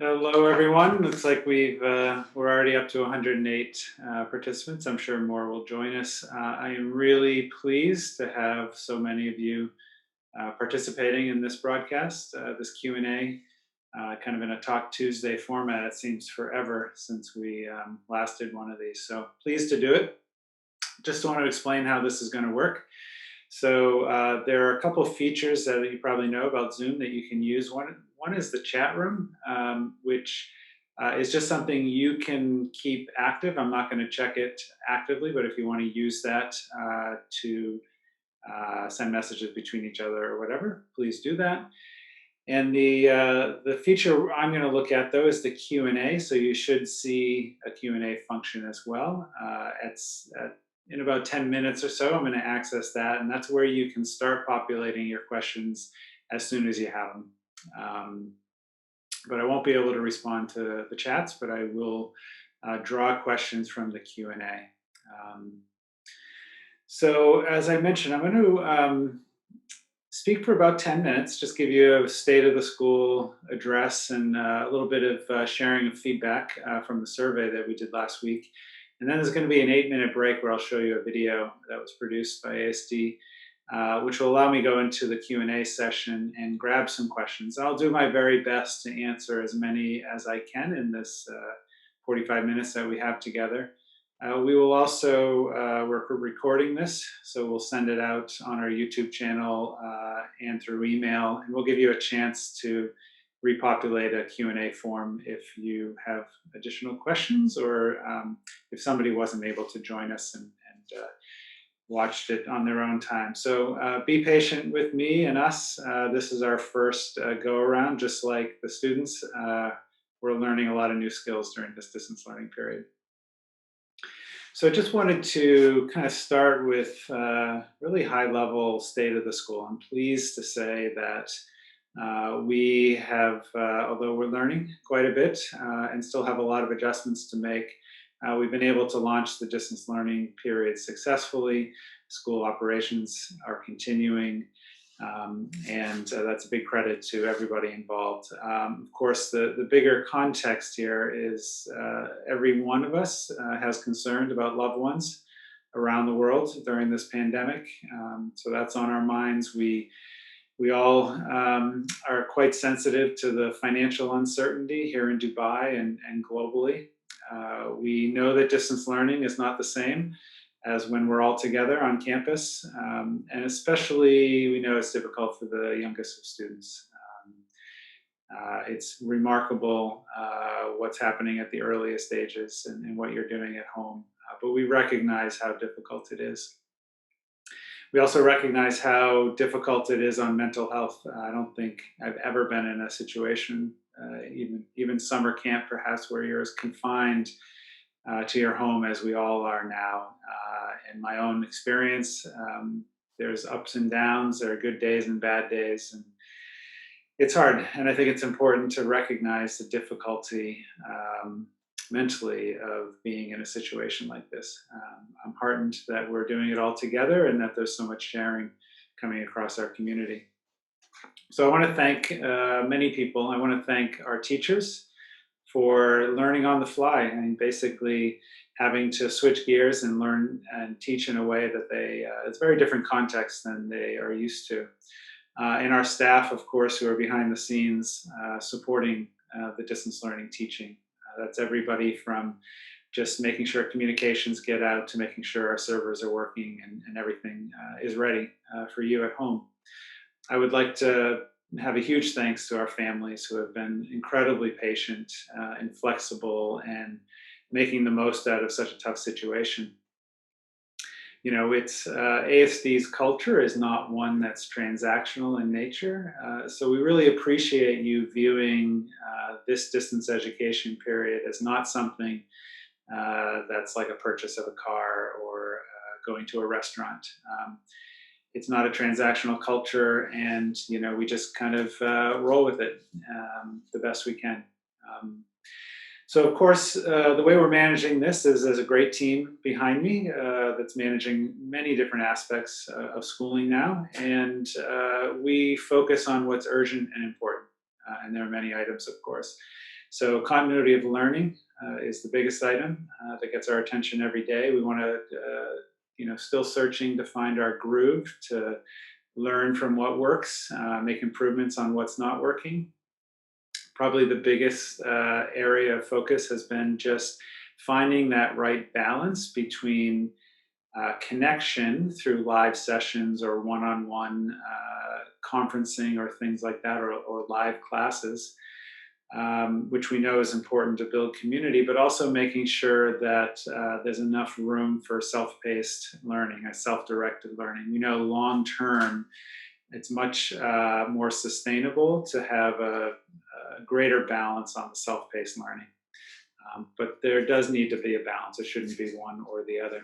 Hello, everyone. Looks like we're already up to 108 participants. I'm sure more will join us. I am really pleased to have so many of you participating in this broadcast, this Q&A, kind of in a Talk Tuesday format. It seems forever since we last did one of these. So pleased to do it. Just want to explain how this is going to work. So there are a couple of features that you probably know about Zoom that you can use. One is the chat room, which is just something you can keep active. I'm not going to check it actively, but if you want to use that to send messages between each other or whatever, please do that. And the feature I'm going to look at though is the Q&A. So you should see a Q&A function as well. In about 10 minutes or so, I'm going to access that, and that's where you can start populating your questions as soon as you have them. But I won't be able to respond to the chats, but I will draw questions from the Q&A. So as I mentioned, I'm going to speak for about 10 minutes, just give you a state of the school address and a little bit of sharing of feedback from the survey that we did last week. And then there's going to be an 8-minute break where I'll show you a video that was produced by ASD, which will allow me to go into the Q&A session and grab some questions. I'll do my very best to answer as many as I can in this 45 minutes that we have together. We will also, we're recording this, so we'll send it out on our YouTube channel and through email, and we'll give you a chance to repopulate a Q&A form if you have additional questions or if somebody wasn't able to join us and watched it on their own time. So be patient with me and us. This is our first go around, just like the students. We're learning a lot of new skills during this distance learning period. So I just wanted to kind of start with really high level state of the school. I'm pleased to say that we have, although we're learning quite a bit and still have a lot of adjustments to make, we've been able to launch the distance learning period successfully. School operations are continuing. And that's a big credit to everybody involved. Of course, the bigger context here is every one of us has concern about loved ones around the world during this pandemic. So that's on our minds. We all are quite sensitive to the financial uncertainty here in Dubai and globally. We know that distance learning is not the same as when we're all together on campus. And especially, we know it's difficult for the youngest of students. It's remarkable what's happening at the earliest stages and what you're doing at home. But we recognize how difficult it is. We also recognize how difficult it is on mental health. I don't think I've ever been in a situation, even summer camp perhaps, where you're as confined to your home as we all are now. In my own experience, there's ups and downs, there are good days and bad days, and it's hard. And I think it's important to recognize the difficulty mentally of being in a situation like this. I'm heartened that we're doing it all together and that there's so much sharing coming across our community. So I want to thank many people. I want to thank our teachers for learning on the fly and basically having to switch gears and learn and teach in a way that it's a very different context than they are used to. And our staff, of course, who are behind the scenes supporting the distance learning teaching. That's everybody from just making sure communications get out to making sure our servers are working and everything is ready for you at home. I would like to have a huge thanks to our families who have been incredibly patient and flexible and making the most out of such a tough situation. You know, it's ASD's culture is not one that's transactional in nature. So we really appreciate you viewing this distance education period as not something that's like a purchase of a car or going to a restaurant. It's not a transactional culture, and you know we just kind of roll with it the best we can. So, of course, the way we're managing this is there's a great team behind me that's managing many different aspects of schooling now, and we focus on what's urgent and important. And there are many items, of course. So continuity of learning is the biggest item that gets our attention every day. We want to, still searching to find our groove, to learn from what works, make improvements on what's not working. Probably the biggest area of focus has been just finding that right balance between connection through live sessions or one-on-one conferencing or things like that, or live classes, which we know is important to build community, but also making sure that there's enough room for self-paced learning, self-directed learning. We know long-term, it's much more sustainable to have a greater balance on the self-paced learning. But there does need to be a balance. It shouldn't be one or the other.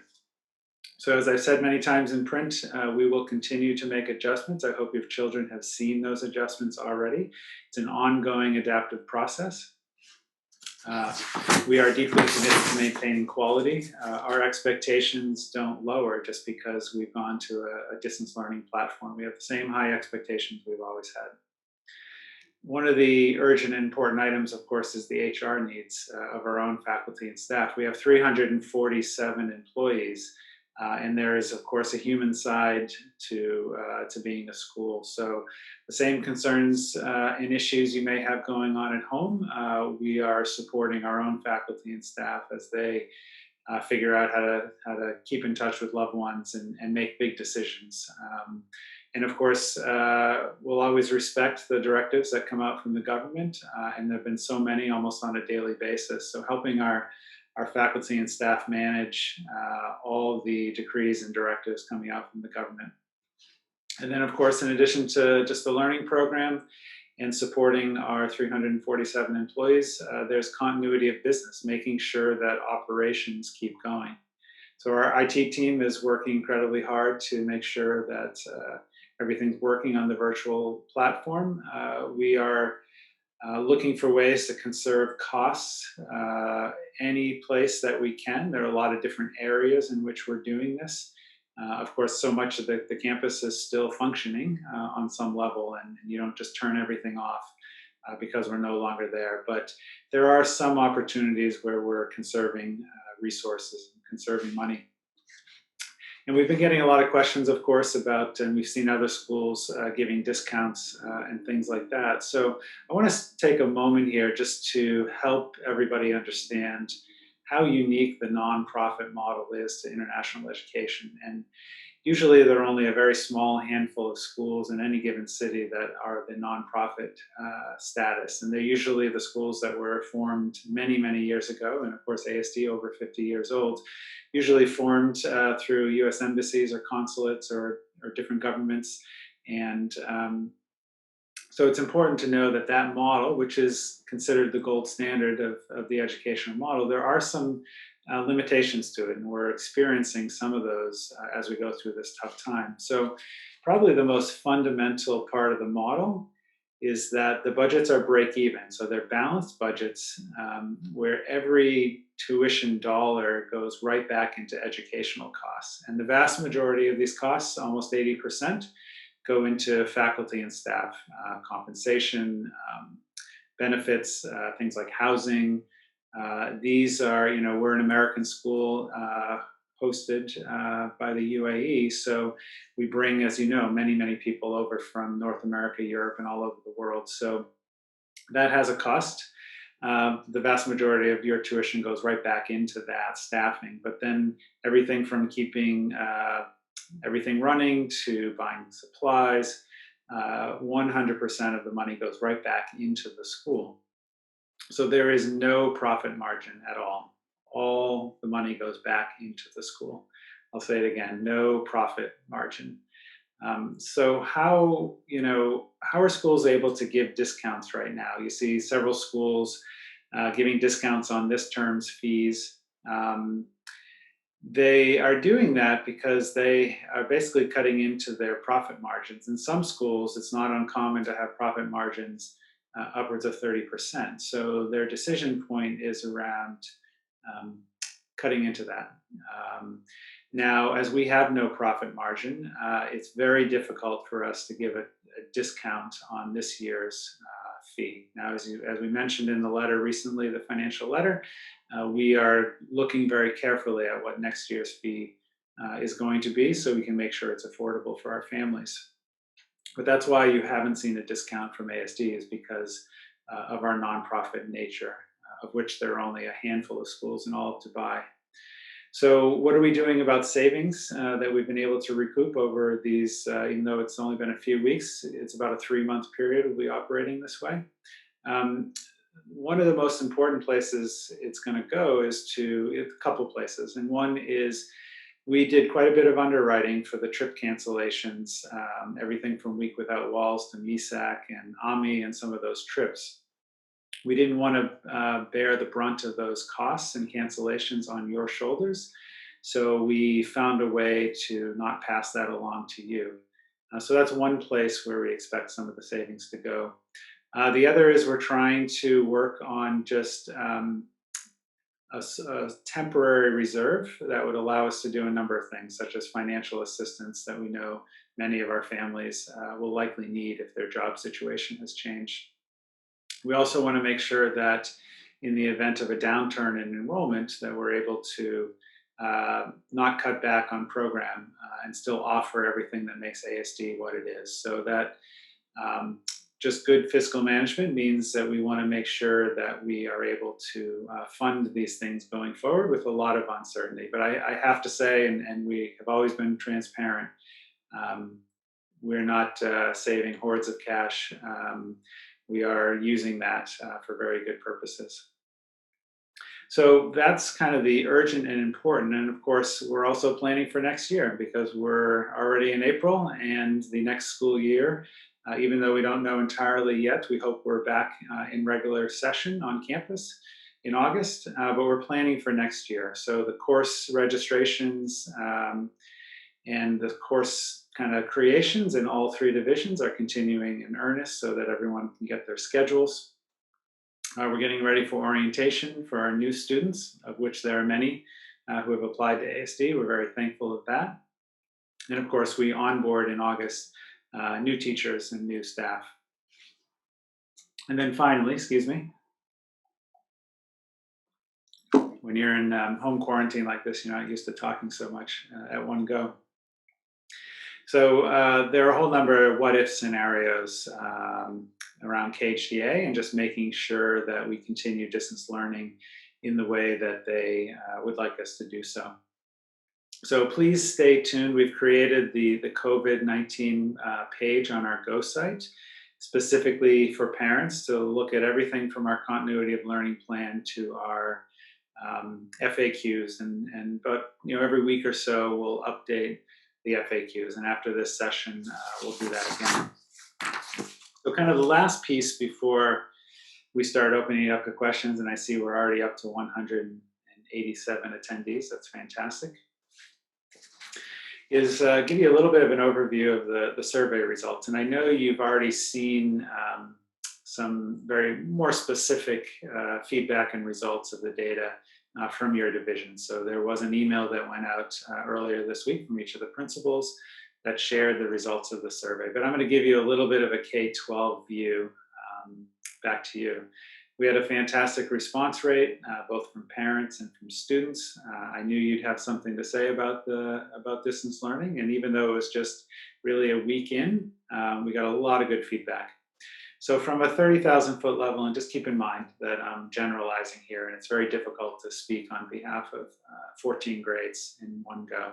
So as I've said many times in print, we will continue to make adjustments. I hope your children have seen those adjustments already. It's an ongoing adaptive process. We are deeply committed to maintaining quality. Our expectations don't lower just because we've gone to a distance learning platform. We have the same high expectations we've always had. One of the urgent and important items, of course, is the HR needs of our own faculty and staff. We have 347 employees. And there is, of course, a human side to being a school. So the same concerns and issues you may have going on at home, we are supporting our own faculty and staff as they figure out how to keep in touch with loved ones and make big decisions. And of course, we'll always respect the directives that come out from the government, and there have been so many almost on a daily basis. So helping our faculty and staff manage all the decrees and directives coming out from the government. And then, of course, in addition to just the learning program and supporting our 347 employees, there's continuity of business, making sure that operations keep going. So our IT team is working incredibly hard to make sure that everything's working on the virtual platform. We are looking for ways to conserve costs any place that we can. There are a lot of different areas in which we're doing this. Of course, so much of the campus is still functioning on some level, and you don't just turn everything off because we're no longer there. But there are some opportunities where we're conserving resources, conserving money. And we've been getting a lot of questions, of course, about, and we've seen other schools giving discounts and things like that. So I want to take a moment here just to help everybody understand how unique the nonprofit model is to international education. And usually there are only a very small handful of schools in any given city that are the nonprofit status. And they're usually the schools that were formed many, many years ago. And of course, ASD over 50 years old, usually formed through US embassies or consulates or different governments. And so it's important to know that that model, which is considered the gold standard of the educational model, there are some limitations to it, and we're experiencing some of those as we go through this tough time. So probably the most fundamental part of the model is that the budgets are break even. So they're balanced budgets where every tuition dollar goes right back into educational costs. And the vast majority of these costs, almost 80%, go into faculty and staff compensation, benefits, things like housing. These are, we're an American school hosted by the UAE. So we bring, as you know, many, many people over from North America, Europe, and all over the world. So that has a cost. The vast majority of your tuition goes right back into that staffing. But then everything from keeping everything running to buying supplies, 100% of the money goes right back into the school. So there is no profit margin at all. All the money goes back into the school. I'll say it again, no profit margin. So how are schools able to give discounts right now? You see several schools giving discounts on this term's fees. They are doing that because they are basically cutting into their profit margins. In some schools, it's not uncommon to have profit margins upwards of 30%. So their decision point is around cutting into that. Now, as we have no profit margin, it's very difficult for us to give a discount on this year's fee. Now, as we mentioned in the letter recently, the financial letter, we are looking very carefully at what next year's fee is going to be so we can make sure it's affordable for our families. But that's why you haven't seen a discount from ASD, is because of our nonprofit nature, of which there are only a handful of schools in all of Dubai. So what are we doing about savings that we've been able to recoup over these, even though it's only been a few weeks, it's about a 3-month period we'll be operating this way. One of the most important places it's going to go is to a couple places. And one is we did quite a bit of underwriting for the trip cancellations, everything from Week Without Walls to MISAC and AMI and some of those trips. We didn't want to bear the brunt of those costs and cancellations on your shoulders. So we found a way to not pass that along to you. So that's one place where we expect some of the savings to go. The other is we're trying to work on just a temporary reserve that would allow us to do a number of things, such as financial assistance that we know many of our families will likely need if their job situation has changed. We also want to make sure that in the event of a downturn in enrollment, that we're able to not cut back on program and still offer everything that makes ASD what it is. So that just good fiscal management means that we want to make sure that we are able to fund these things going forward with a lot of uncertainty. But I have to say, and we have always been transparent, we're not saving hordes of cash. We are using that for very good purposes. So that's kind of the urgent and important. And of course, we're also planning for next year because we're already in April and the next school year, even though we don't know entirely yet, we hope we're back in regular session on campus in August, but we're planning for next year. So the course registrations and the course kind of creations in all 3 divisions are continuing in earnest so that everyone can get their schedules. We're getting ready for orientation for our new students, of which there are many who have applied to ASD. We're very thankful of that. And of course, we onboard in August new teachers and new staff. And then finally, when you're in home quarantine like this, you're not used to talking so much at one go. So there are a whole number of what-if scenarios around KHDA and just making sure that we continue distance learning in the way that they would like us to do so. So please stay tuned. We've created the COVID-19 page on our Go site, specifically for parents to look at everything from our continuity of learning plan to our FAQs. But every week or so we'll update the FAQs, and after this session we'll do that again. So kind of the last piece before we start opening up to questions, and I see we're already up to 187 attendees. That's fantastic. Is give you a little bit of an overview of the survey results. And I know you've already seen some very more specific feedback and results of the data from your division. So there was an email that went out earlier this week from each of the principals that shared the results of the survey. But I'm going to give you a little bit of a K-12 view back to you. We had a fantastic response rate, both from parents and from students. I knew you'd have something to say about distance learning, and even though it was just really a week in, we got a lot of good feedback. So from a 30,000-foot level, and just keep in mind that I'm generalizing here, and it's very difficult to speak on behalf of 14 grades in one go.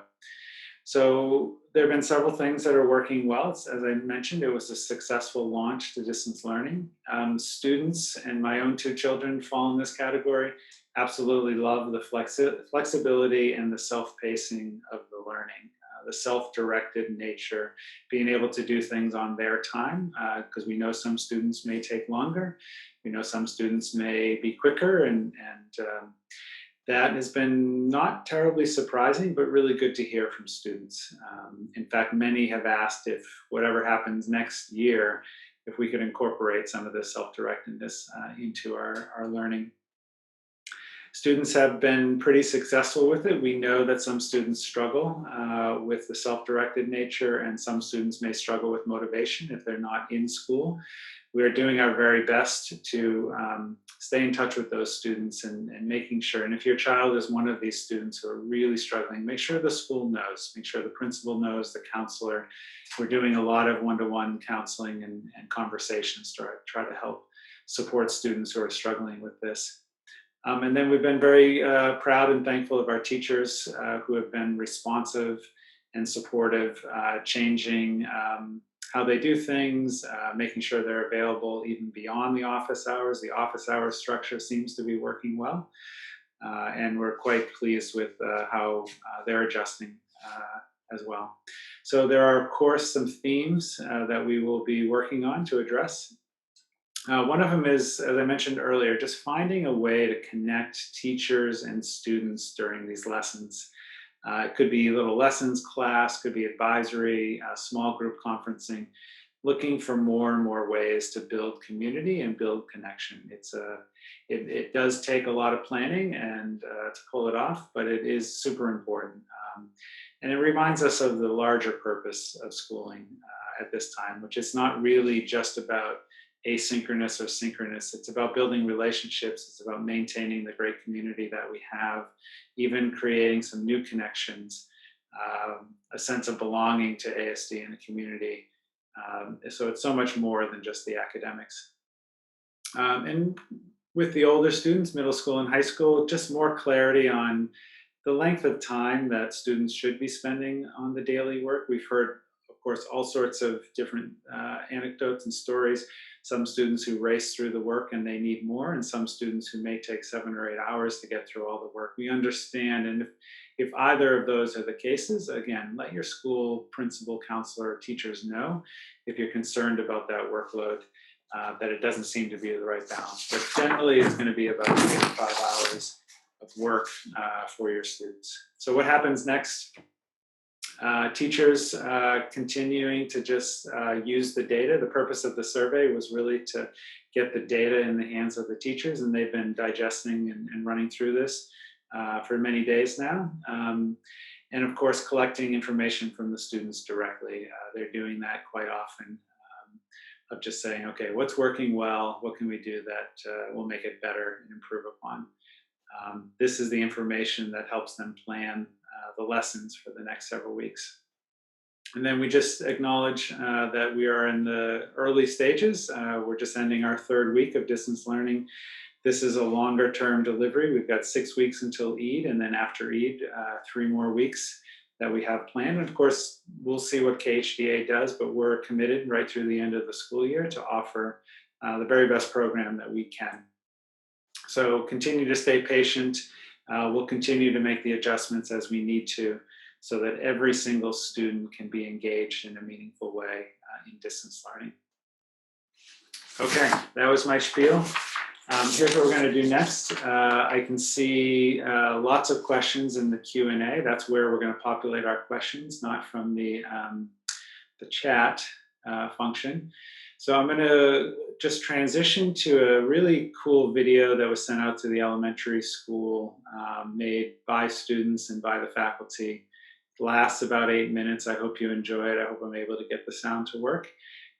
So there have been several things that are working well. As I mentioned, it was a successful launch to distance learning. Students, and my own 2 children fall in this category, absolutely love the flexibility and the self-pacing of the learning, the self-directed nature, being able to do things on their time, because we know some students may take longer. We know some students may be quicker, and that has been not terribly surprising, but really good to hear from students. In fact, many have asked if whatever happens next year, if we could incorporate some of this self-directedness into our learning. Students have been pretty successful with it. We know that some students struggle with the self-directed nature, and some students may struggle with motivation if they're not in school. We are doing our very best to stay in touch with those students and making sure, and if your child is one of these students who are really struggling, make sure the school knows, make sure the principal knows, the counselor. We're doing a lot of one-to-one counseling and conversations to try to help support students who are struggling with this. And then we've been very proud and thankful of our teachers who have been responsive and supportive, changing how they do things, making sure they're available even beyond the office hours. The office hours structure seems to be working well, and we're quite pleased with how they're adjusting as well. So there are, of course, some themes that we will be working on to address. One of them is, as I mentioned earlier, just finding a way to connect teachers and students during these lessons. It could be little lessons class, could be advisory, small group conferencing, looking for more and more ways to build community and build connection. It does take a lot of planning and to pull it off, but it is super important. And it reminds us of the larger purpose of schooling at this time, which is not really just about asynchronous or synchronous. It's about building relationships. It's about maintaining the great community that we have, even creating some new connections, a sense of belonging to ASD and the community. So it's so much more than just the academics. And with the older students, middle school and high school, just more clarity on the length of time that students should be spending on the daily work. We've heard, of course, all sorts of different anecdotes and stories. Some students who race through the work and they need more, and some students who may take 7 or 8 hours to get through all the work. We understand, and if either of those are the cases, again, let your school principal, counselor, teachers know if you're concerned about that workload, that it doesn't seem to be the right balance. But generally, it's going to be about 3 to 5 hours of work for your students. So what happens next? Teachers continuing to just use the data. The purpose of the survey was really to get the data in the hands of the teachers, and they've been digesting and running through this for many days now. And of course, collecting information from the students directly. They're doing that quite often, of just saying, okay, what's working well? What can we do that will make it better and improve upon? This is the information that helps them plan the lessons for the next several weeks. And then we just acknowledge that we are in the early stages. We're just ending our 3rd week of distance learning. This is a longer term delivery. We've got 6 weeks until Eid, and then after Eid, 3 more weeks that we have planned. And of course, we'll see what KHDA does, but we're committed right through the end of the school year to offer the very best program that we can. So continue to stay patient. We'll continue to make the adjustments as we need to, so that every single student can be engaged in a meaningful way in distance learning. Okay, that was my spiel. Here's what we're going to do next. I can see lots of questions in the Q&A. That's where we're going to populate our questions, not from the chat function. So I'm going to just transition to a really cool video that was sent out to the elementary school, made by students and by the faculty. It lasts about 8 minutes. I hope you enjoy it. I hope I'm able to get the sound to work.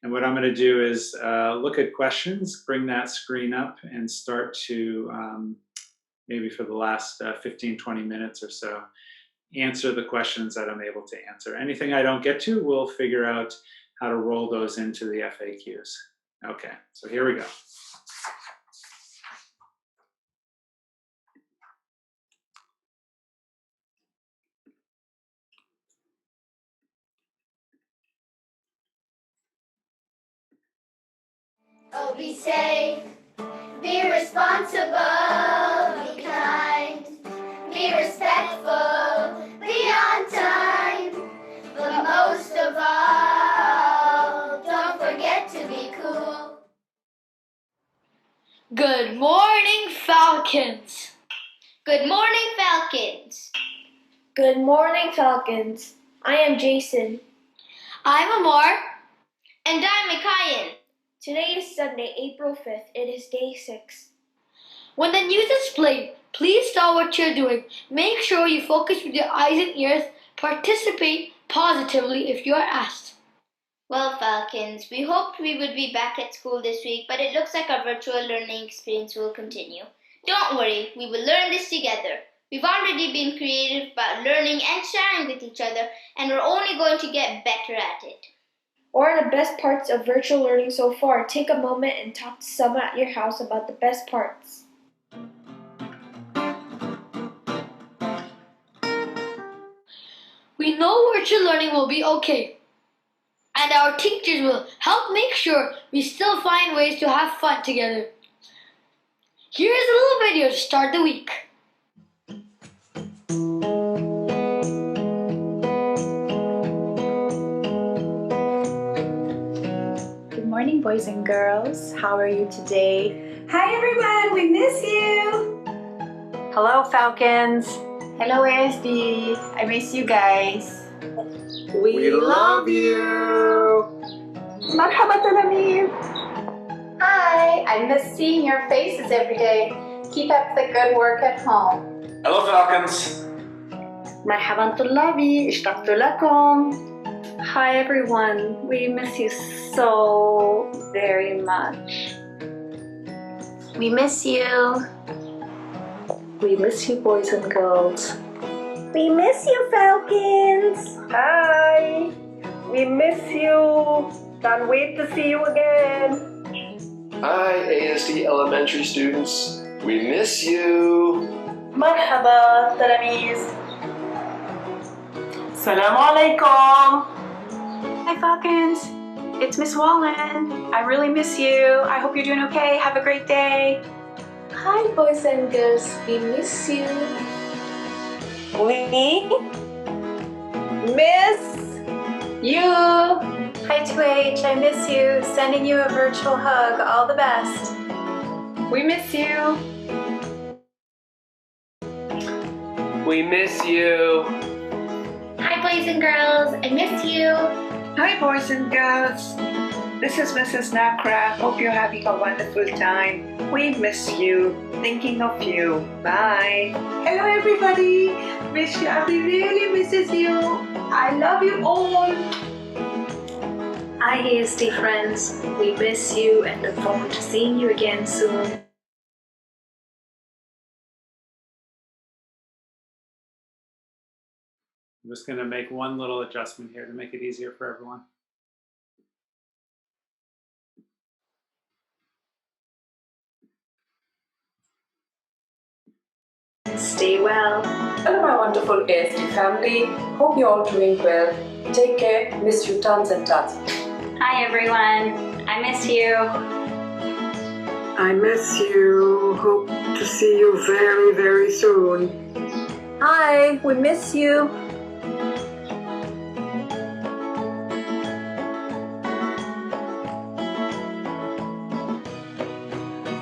And what I'm going to do is look at questions, bring that screen up, and start to, maybe for the last 15, 20 minutes or so, answer the questions that I'm able to answer. Anything I don't get to, we'll figure out how to roll those into the FAQs. Okay, so here we go. Oh, be safe, be responsible, be kind, be respectful, be on time, but most of all, don't forget to be cool. Good morning, Falcons. Good morning, Falcons. Good morning, Falcons. I am Jason. I'm Amar. And I'm Mikayan. Today is Sunday, April 5th. It is day 6. When the news is played, please stop what you're doing. Make sure you focus with your eyes and ears. Participate positively if you are asked. Well, Falcons, we hoped we would be back at school this week, but it looks like our virtual learning experience will continue. Don't worry, we will learn this together. We've already been creative about learning and sharing with each other, and we're only going to get better at it. What are the best parts of virtual learning so far? Take a moment and talk to someone at your house about the best parts. We know virtual learning will be okay, and our teachers will help make sure we still find ways to have fun together. Here's a little video to start the week. Good morning, boys and girls. How are you today? Hi everyone, we miss you! Hello, Falcons. Hello, ASD. I miss you guys. We love you! Marhaba talamim. Hi, I miss seeing your faces every day. Keep up the good work at home. Hello, Falcons! مرحبا طلابي اشتقت لكم. Hi everyone, we miss you so very much. We miss you. We miss you, boys and girls. We miss you, Falcons! Hi! We miss you! Can't wait to see you again! Hi, ASD elementary students. We miss you. Marhaba, Talamiz. Assalamu alaikum. Hi, Falcons. It's Miss Wallen. I really miss you. I hope you're doing okay. Have a great day. Hi, boys and girls. We miss you. We miss You. Hi, 2H. I miss you. Sending you a virtual hug. All the best. We miss you. We miss you. Hi, boys and girls. I miss you. Hi, boys and girls. This is Mrs. Nakra. Hope you're having a wonderful time. We miss you. Thinking of you. Bye. Hello, everybody. Miss you. Abby really misses you. I love you all. Hi, ASD friends. We miss you and look forward to seeing you again soon. I'm just going to make one little adjustment here to make it easier for everyone. Stay well. Hello, my wonderful ASD family. Hope you're all doing well. Take care. Miss you tons and tons. Hi, everyone. I miss you. I miss you. Hope to see you very, very soon. Hi, we miss you.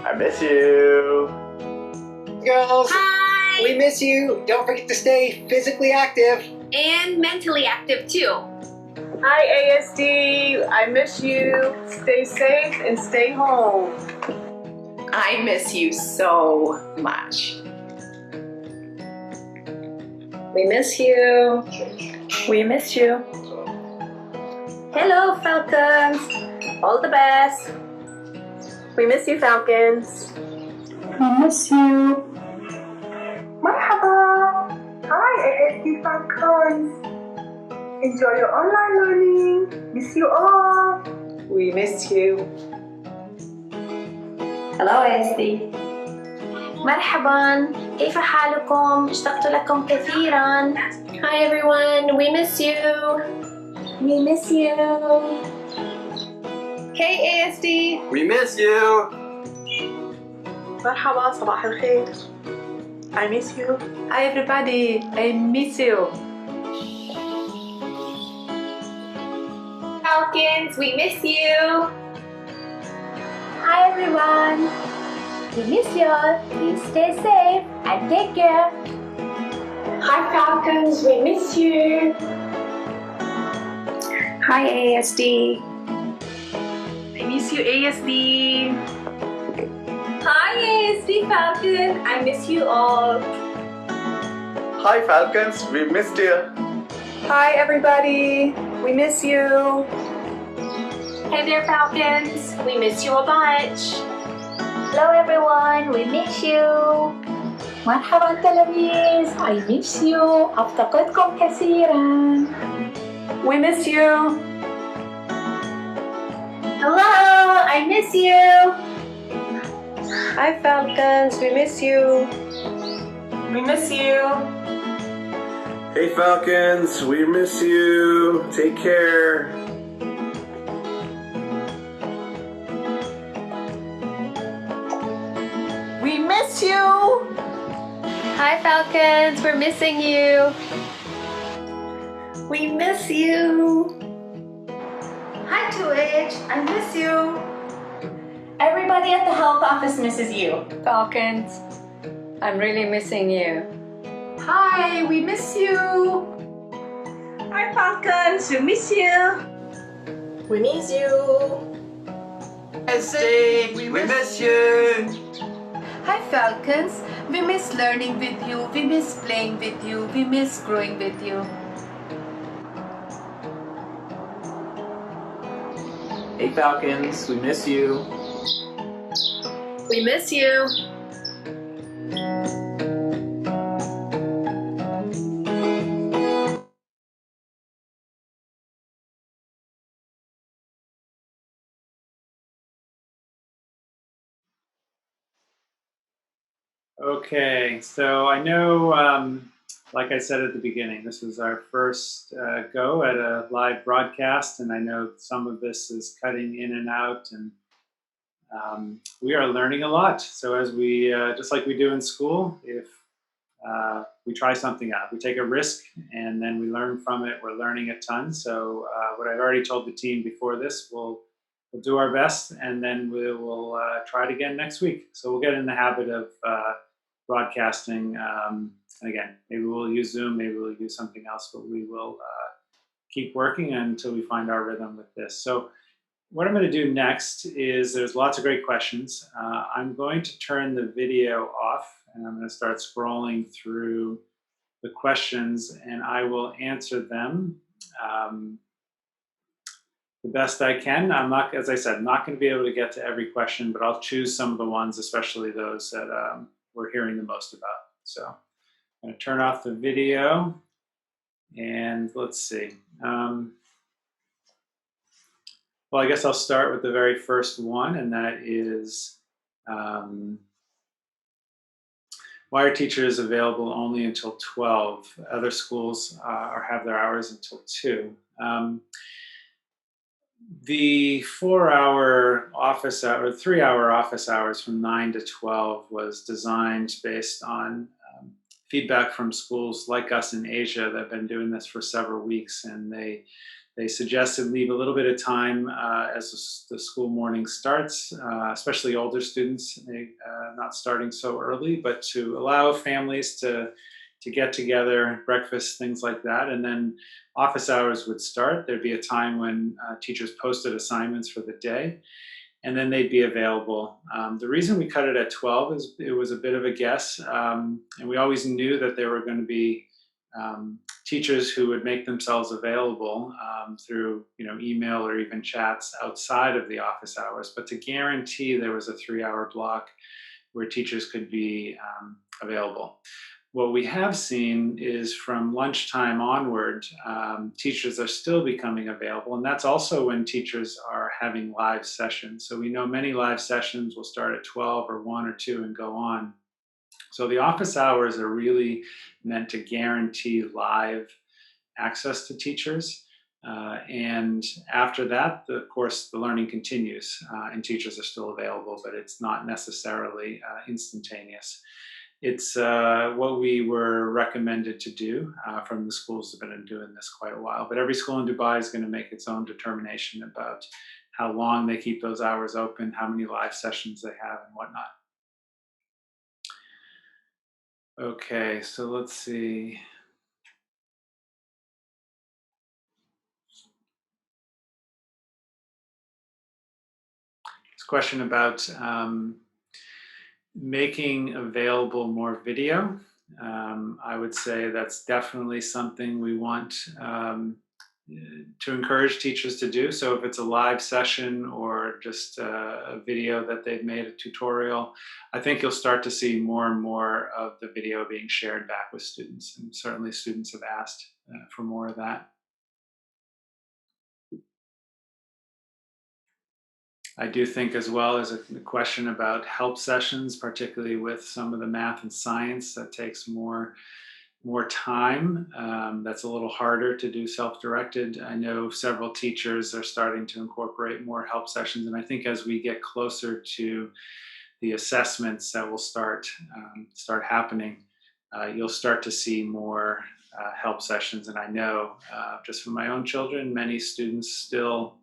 I miss you. Girls, Hi. we miss you. Don't forget to stay physically active. And mentally active too. Hi, ASD. I miss you. Stay safe and stay home. I miss you so much. We miss you. We miss you. Hello, Falcons. All the best. We miss you, Falcons. We miss you. Marhaba. Hi, ASD Falcons. Enjoy your online learning. Miss you all. We miss you. Hello, ASD. مرحبا. كيف حالكم؟ اشتقت لكم كثيرا. Hi everyone, we miss you. We miss you. Hey, ASD. We miss you. مرحبا, صباح الخير. I miss you. Hi, everybody. I miss you. Falcons, we miss you. Hi everyone. We miss you all. Please stay safe and take care. Hi, Falcons. We miss you. Hi, ASD. I miss you, ASD. Hi ASD Falcon. I miss you all. Hi Falcons, we missed you. Hi, everybody. We miss you. Hey there, Falcons. We miss you a bunch. Hello everyone, we miss you. مرحبا تلاميذ, I miss you. أفتقدكم كثيرا. We miss you. Hello, I miss you. Hi Falcons, we miss you. We miss you. Hey Falcons, we miss you. Take care. We miss you. Hi Falcons, we're missing you. We miss you. Hi, 2H. I miss you. Everybody at the health office misses you. Falcons, I'm really missing you. Hi, we miss you. Hi, Falcons. We miss you. We miss you. SD, we miss you. Hi Falcons, we miss learning with you, we miss playing with you, we miss growing with you. Hey Falcons, we miss you. We miss you. Okay, so I know, like I said at the beginning, this is our first go at a live broadcast, and I know some of this is cutting in and out, and we are learning a lot. So as we, just like we do in school, if we try something out, we take a risk, and then we learn from it. We're learning a ton. So what I've already told the team before this, we'll do our best, and then we will try it again next week. So we'll get in the habit of broadcasting. And again, maybe we'll use Zoom, maybe we'll use something else, but we will keep working until we find our rhythm with this. So what I'm going to do next is, there's lots of great questions. I'm going to turn the video off, and I'm going to start scrolling through the questions, and I will answer them the best I can. I'm not, as I said, I'm not going to be able to get to every question, but I'll choose some of the ones, especially those that we're hearing the most about. So I'm going to turn off the video, and let's see. Well, I guess I'll start with the very first one, and that is, why are teachers available only until 12? Other schools have their hours until 2. The 4-hour office hour, or 3-hour office hours from 9 to 12 was designed based on feedback from schools like us in Asia that have been doing this for several weeks, and they suggested leave a little bit of time as the school morning starts, especially older students, not starting so early, but to allow families to get together, breakfast, things like that. And then office hours would start. There'd be a time when teachers posted assignments for the day, and then they'd be available. The reason we cut it at 12 is it was a bit of a guess, and we always knew that there were going to be teachers who would make themselves available through email or even chats outside of the office hours. But to guarantee there was a 3-hour block where teachers could be available. What we have seen is from lunchtime onward, teachers are still becoming available, and that's also when teachers are having live sessions. So we know many live sessions will start at 12 or 1 or 2 and go on. So the office hours are really meant to guarantee live access to teachers. And after that, of course, the learning continues and teachers are still available, but it's not necessarily instantaneous. It's what we were recommended to do from the schools that have been doing this quite a while. But every school in Dubai is going to make its own determination about how long they keep those hours open, how many live sessions they have, and whatnot. Okay, so let's see. This question about Making available more video. I would say that's definitely something we want to encourage teachers to do. So if it's a live session or just a video that they've made, a tutorial, I think you'll start to see more and more of the video being shared back with students. And certainly students have asked for more of that. I do think as well as a question about help sessions, particularly with some of the math and science that takes more time. That's a little harder to do self-directed. I know several teachers are starting to incorporate more help sessions, and I think as we get closer to the assessments that will start happening, you'll start to see more help sessions. And I know just from my own children, many students still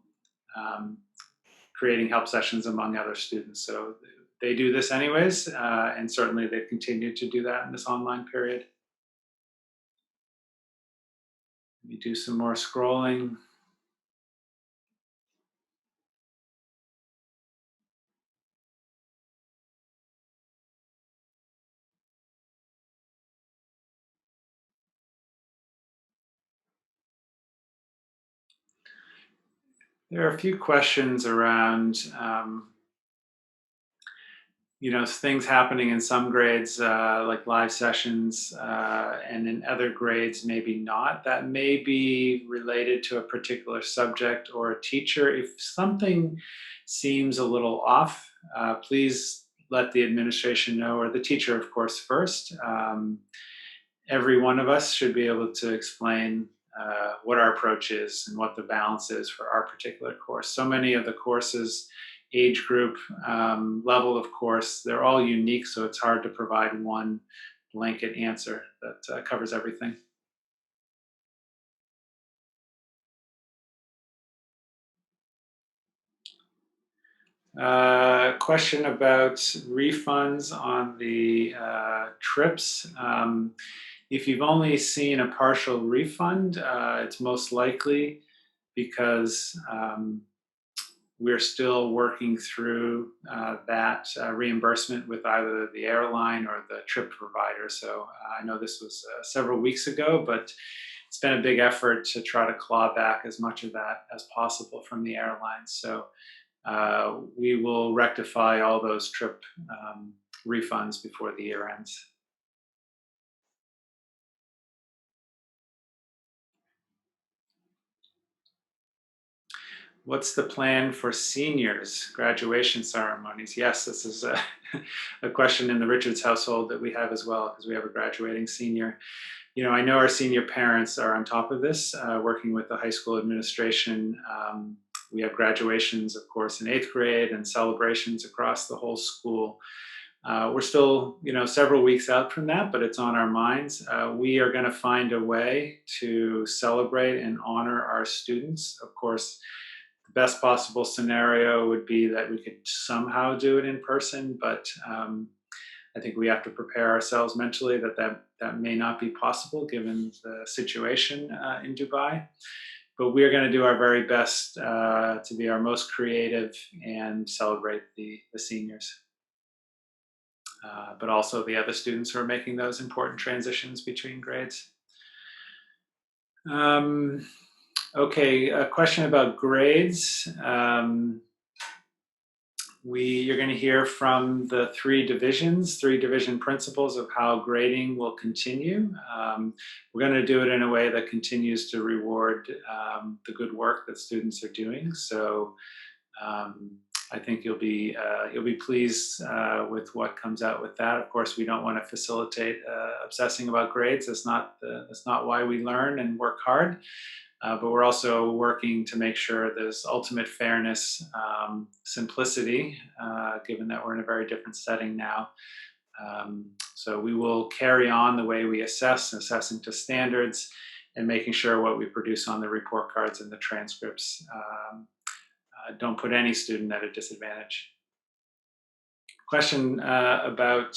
creating help sessions among other students. So they do this anyways, and certainly they've continued to do that in this online period. Let me do some more scrolling. There are a few questions around things happening in some grades, like live sessions, and in other grades, maybe not. That may be related to a particular subject or a teacher. If something seems a little off, please let the administration know, or the teacher, of course, first. Every one of us should be able to explain what our approach is and what the balance is for our particular course. So many of the courses, age group, level of course, they're all unique, so it's hard to provide one blanket answer that covers everything. Question about refunds on the trips. If you've only seen a partial refund, it's most likely because we're still working through that reimbursement with either the airline or the trip provider. So I know this was several weeks ago, but it's been a big effort to try to claw back as much of that as possible from the airlines. So we will rectify all those trip refunds before the year ends. What's the plan for seniors graduation ceremonies? Yes, this is a question in the Richards household that we have as well, because we have a graduating senior. I know our senior parents are on top of this, working with the high school administration. We have graduations, of course, in 8th grade and celebrations across the whole school. We're still, several weeks out from that, but it's on our minds. We are going to find a way to celebrate and honor our students. Of course, the best possible scenario would be that we could somehow do it in person, but I think we have to prepare ourselves mentally that may not be possible given the situation in Dubai. But we are going to do our very best to be our most creative and celebrate the seniors. But also the other students who are making those important transitions between grades. Okay, a question about grades. You're going to hear from the three division principals of how grading will continue. We're going to do it in a way that continues to reward the good work that students are doing. So I think you'll be pleased with what comes out with that. Of course, we don't want to facilitate obsessing about grades. That's not why we learn and work hard. But we're also working to make sure there's ultimate fairness, simplicity, given that we're in a very different setting now. So we will carry on the way we assessing to standards, and making sure what we produce on the report cards and the transcripts don't put any student at a disadvantage. Question about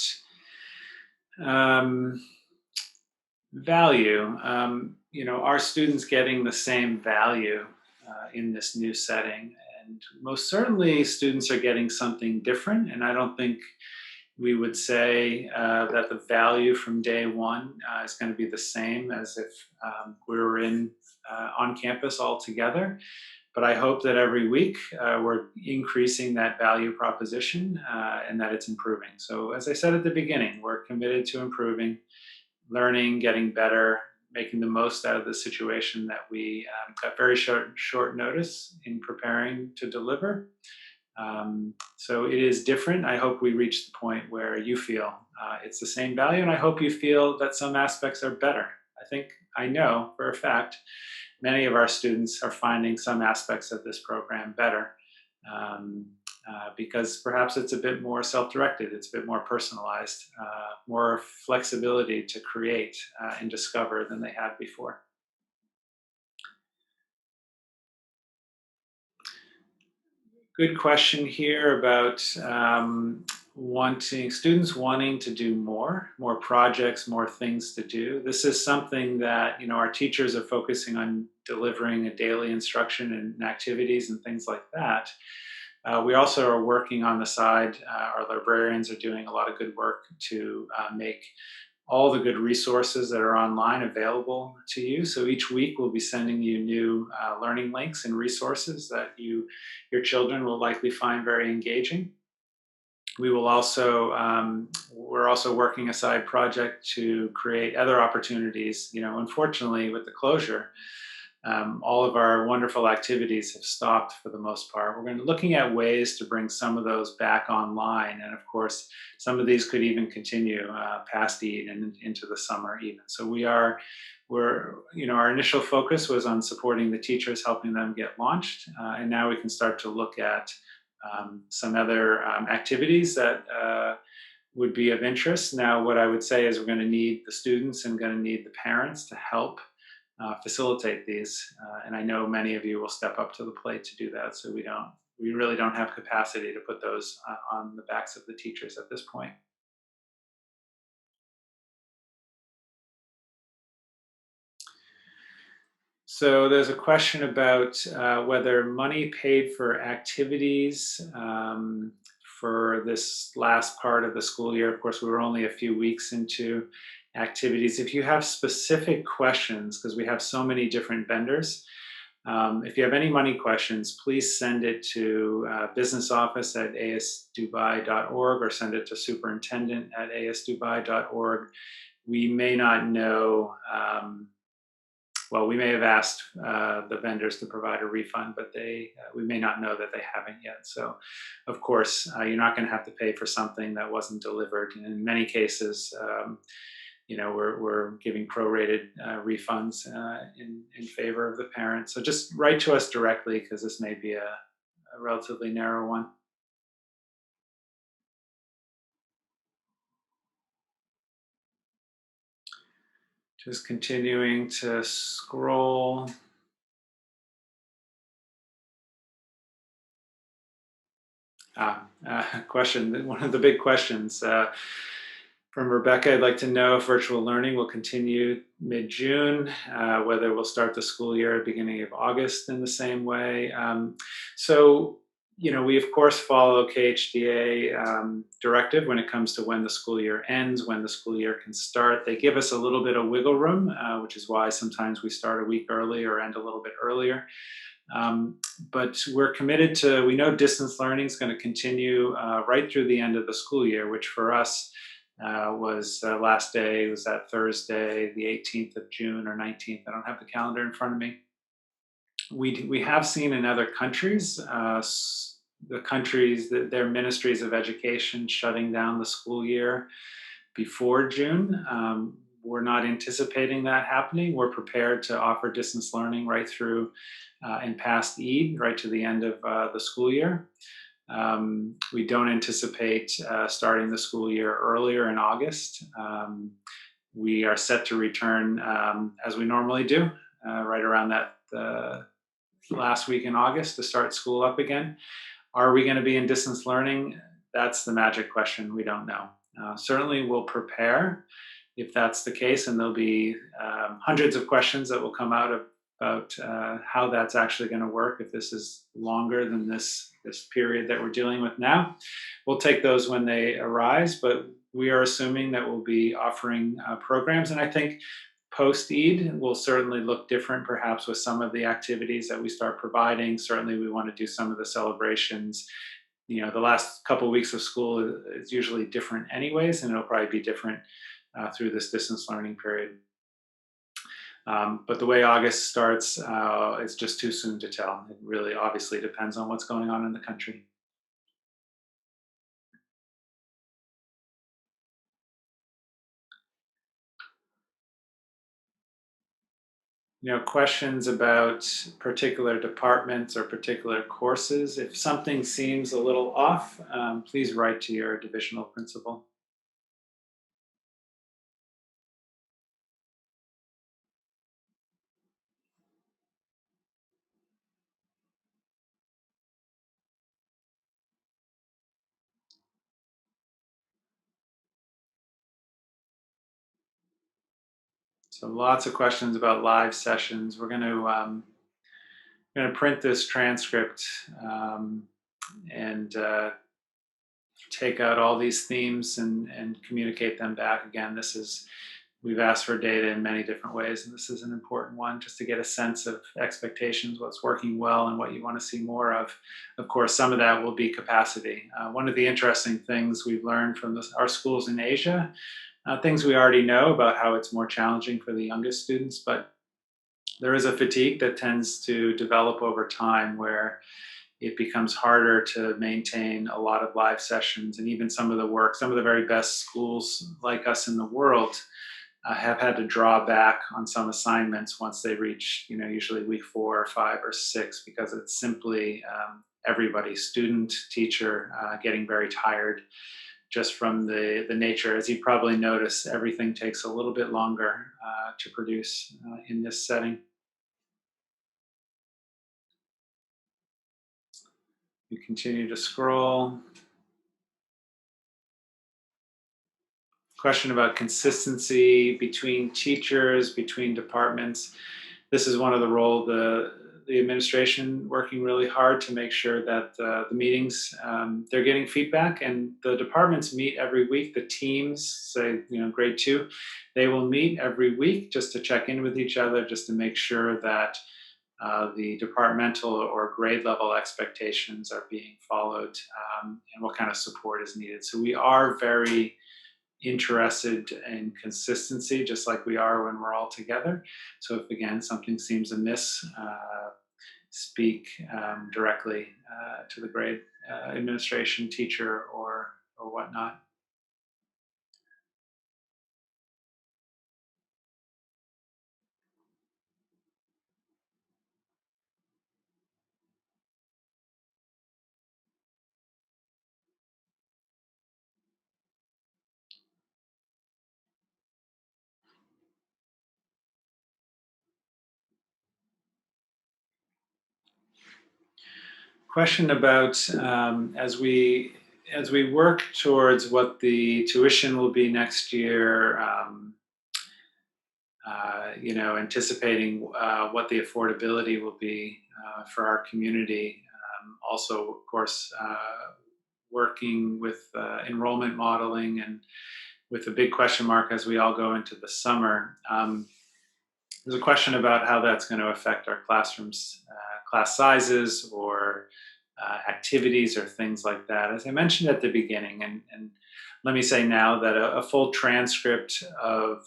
value. Are students getting the same value in this new setting? And most certainly students are getting something different. And I don't think we would say that the value from day one is going to be the same as if we were on campus all together. But I hope that every week we're increasing that value proposition and that it's improving. So as I said at the beginning, we're committed to improving, learning, getting better, making the most out of the situation that we got very short notice in preparing to deliver. So it is different. I hope we reach the point where you feel it's the same value, and I hope you feel that some aspects are better. I know for a fact many of our students are finding some aspects of this program better because perhaps it's a bit more self-directed, it's a bit more personalized, more flexibility to create and discover than they had before. Good question here about students wanting to do more projects, more things to do. This is something that our teachers are focusing on, delivering a daily instruction and activities and things like that. We also are working on the side. Our librarians are doing a lot of good work to make all the good resources that are online available to you. So each week we'll be sending you new learning links and resources that your children will likely find very engaging. We will also, we're also working a side project to create other opportunities. Unfortunately with the closure, all of our wonderful activities have stopped for the most part. We're going to be looking at ways to bring some of those back online. And of course, some of these could even continue past Eid and into the summer even. So our initial focus was on supporting the teachers, helping them get launched. And now we can start to look at some other activities that would be of interest. Now, what I would say is we're going to need the students and going to need the parents to help facilitate these. And I know many of you will step up to the plate to do that. So we really don't have capacity to put those on the backs of the teachers at this point. So there's a question about whether money paid for activities for this last part of the school year. Of course, we were only a few weeks into activities. If you have specific questions, because we have so many different vendors, if you have any money questions, please send it to businessoffice@asdubai.org or send it to superintendent@asdubai.org. We may not know, we may have asked the vendors to provide a refund, but we may not know that they haven't yet. So, of course, you're not going to have to pay for something that wasn't delivered. And in many cases, we're giving prorated refunds in favor of the parents. So just write to us directly, because this may be a relatively narrow one. Just continuing to scroll. Question, one of the big questions from Rebecca. I'd like to know if virtual learning will continue mid-June, whether we'll start the school year at the beginning of August in the same way. We of course follow KHDA directive when it comes to when the school year ends, when the school year can start. They give us a little bit of wiggle room, which is why sometimes we start a week early or end a little bit earlier. But we're committed to, we know distance learning is going to continue right through the end of the school year, which for us was last day was that Thursday, the 18th of June or 19th. I don't have the calendar in front of me. We have seen in other countries, their ministries of education shutting down the school year before June. We're not anticipating that happening. We're prepared to offer distance learning right through and past Eid, right to the end of the school year. We don't anticipate starting the school year earlier in August. We are set to return as we normally do, right around that last week in August to start school up again. Are we going to be in distance learning? That's the magic question. We don't know. Certainly we'll prepare if that's the case, and there'll be hundreds of questions that will come out of about how that's actually going to work, if this is longer than this period that we're dealing with now. We'll take those when they arise, but we are assuming that we'll be offering programs. And I think post-Eid will certainly look different, perhaps with some of the activities that we start providing. Certainly we want to do some of the celebrations. You know, the last couple of weeks of school is usually different anyways, and it'll probably be different through this distance learning period. But the way August starts, it's just too soon to tell. It really obviously depends on what's going on in the country. You know, questions about particular departments or particular courses. If something seems a little off, please write to your divisional principal. So lots of questions about live sessions. We're going to print this transcript and take out all these themes and communicate them back again. We've asked for data in many different ways, and this is an important one, just to get a sense of expectations, what's working well and what you want to see more of. Of course, some of that will be capacity. One of the interesting things we've learned from our schools in Asia, things we already know about how it's more challenging for the youngest students, but there is a fatigue that tends to develop over time where it becomes harder to maintain a lot of live sessions. And even some of the very best schools like us in the world have had to draw back on some assignments once they reach, usually week 4 or 5 or 6, because it's simply everybody, student, teacher, getting very tired just from the nature. As you probably notice, everything takes a little bit longer to produce in this setting. You continue to scroll. Question about consistency between teachers, between departments. This is one of the role the administration working really hard to make sure that the meetings, they're getting feedback, and the departments meet every week. The teams, say, grade 2, they will meet every week just to check in with each other, just to make sure that the departmental or grade level expectations are being followed, and what kind of support is needed. So we are very interested in consistency, just like we are when we're all together. So if, again, something seems amiss, speak directly to the grade administration, teacher, or whatnot. Question about as we work towards what the tuition will be next year, anticipating what the affordability will be for our community. Also, of course, working with enrollment modeling, and with a big question mark as we all go into the summer. There's a question about how that's going to affect our classrooms, class sizes, or activities, or things like that. As I mentioned at the beginning, and let me say now that a full transcript of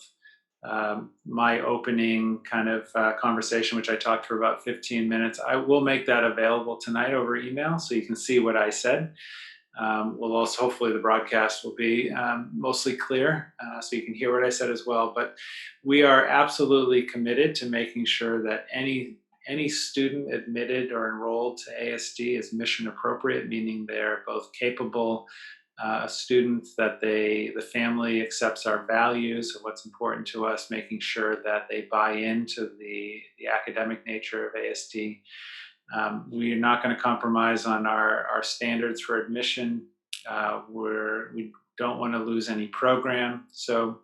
my opening kind of conversation, which I talked for about 15 minutes, I will make that available tonight over email, so you can see what I said. We'll also, hopefully the broadcast will be mostly clear, so you can hear what I said as well. But we are absolutely committed to making sure that any student admitted or enrolled to ASD is mission appropriate, meaning they're both capable students, that the family accepts our values of what's important to us, making sure that they buy into the academic nature of ASD. We are not going to compromise on our standards for admission. We don't want to lose any program. So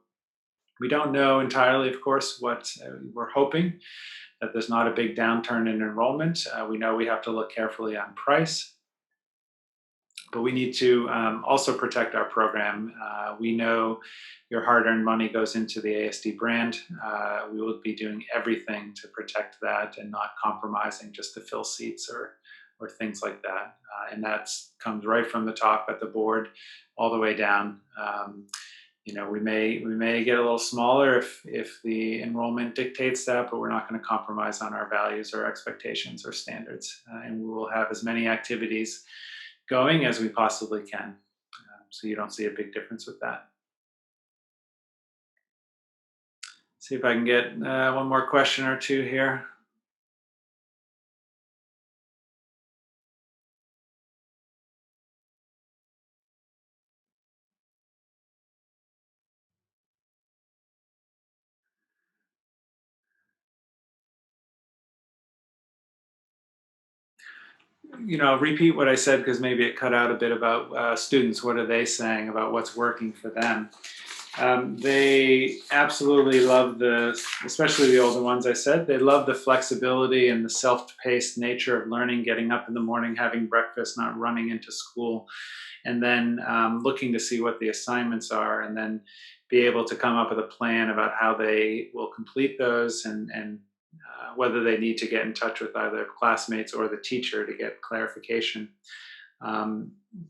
We don't know entirely, of course, what we're hoping, that there's not a big downturn in enrollment. We know we have to look carefully on price, but we need to also protect our program. We know your hard-earned money goes into the ASD brand. We will be doing everything to protect that and not compromising just to fill seats or things like that. And that comes right from the top at the board all the way down. You know, we may get a little smaller if the enrollment dictates that, but we're not going to compromise on our values or expectations or standards. And we will have as many activities going as we possibly can. So you don't see a big difference with that. See if I can get one more question or two here. You know, repeat what I said because maybe it cut out a bit about students. What are they saying about what's working for them? They absolutely love especially the older ones I said, they love the flexibility and the self-paced nature of learning, getting up in the morning, having breakfast, not running into school, and then looking to see what the assignments are, and then be able to come up with a plan about how they will complete those and whether they need to get in touch with either classmates or the teacher to get clarification.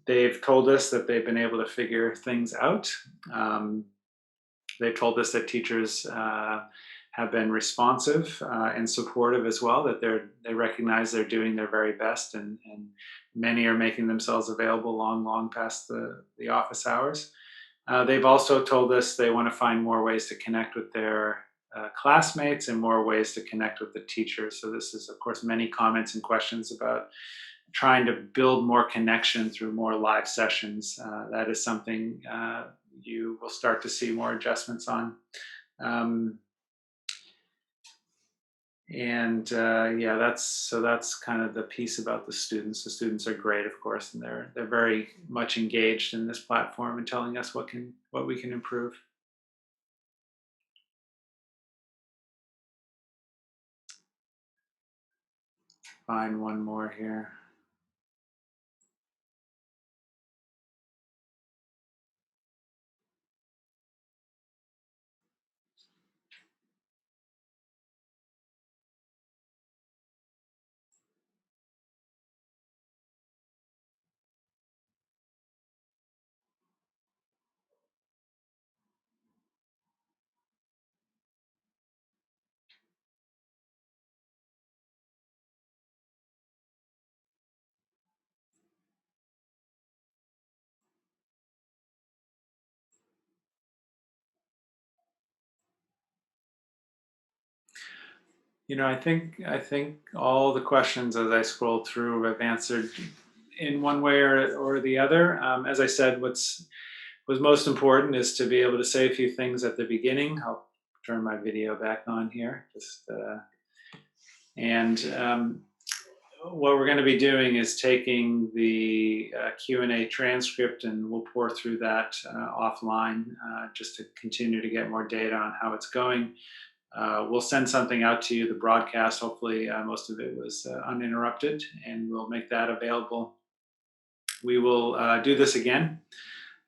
They've told us that they've been able to figure things out. They've told us that teachers have been responsive and supportive as well, that they recognize they're doing their very best, and many are making themselves available long past the office hours. They've also told us they want to find more ways to connect with their classmates and more ways to connect with the teachers. So this is, of course, many comments and questions about trying to build more connection through more live sessions. That is something you will start to see more adjustments on. Yeah, that's kind of the piece about the students. The students are great, of course, and they're very much engaged in this platform and telling us what we can improve. Find one more here. You know, I think all the questions as I scroll through I've answered in one way or the other. As I said, was most important is to be able to say a few things at the beginning. I'll turn my video back on here. What we're going to be doing is taking the Q&A transcript, and we'll pour through that offline just to continue to get more data on how it's going. We'll send something out to you, the broadcast. Hopefully most of it was uninterrupted, and we'll make that available. We will do this again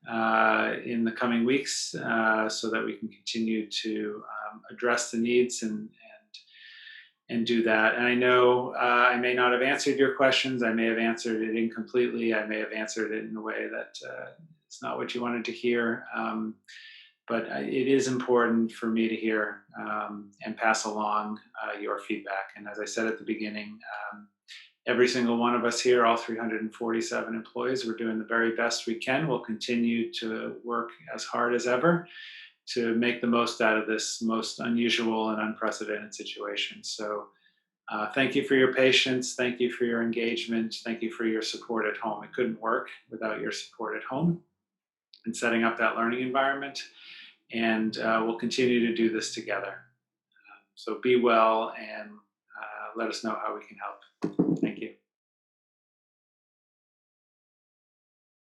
in the coming weeks so that we can continue to address the needs and do that. And I know I may not have answered your questions. I may have answered it incompletely. I may have answered it in a way that it's not what you wanted to hear. But it is important for me to hear and pass along your feedback. And as I said at the beginning, every single one of us here, all 347 employees, we're doing the very best we can. We'll continue to work as hard as ever to make the most out of this most unusual and unprecedented situation. So thank you for your patience. Thank you for your engagement. Thank you for your support at home. It couldn't work without your support at home and setting up that learning environment. And we'll continue to do this together. So be well and let us know how we can help. Thank you.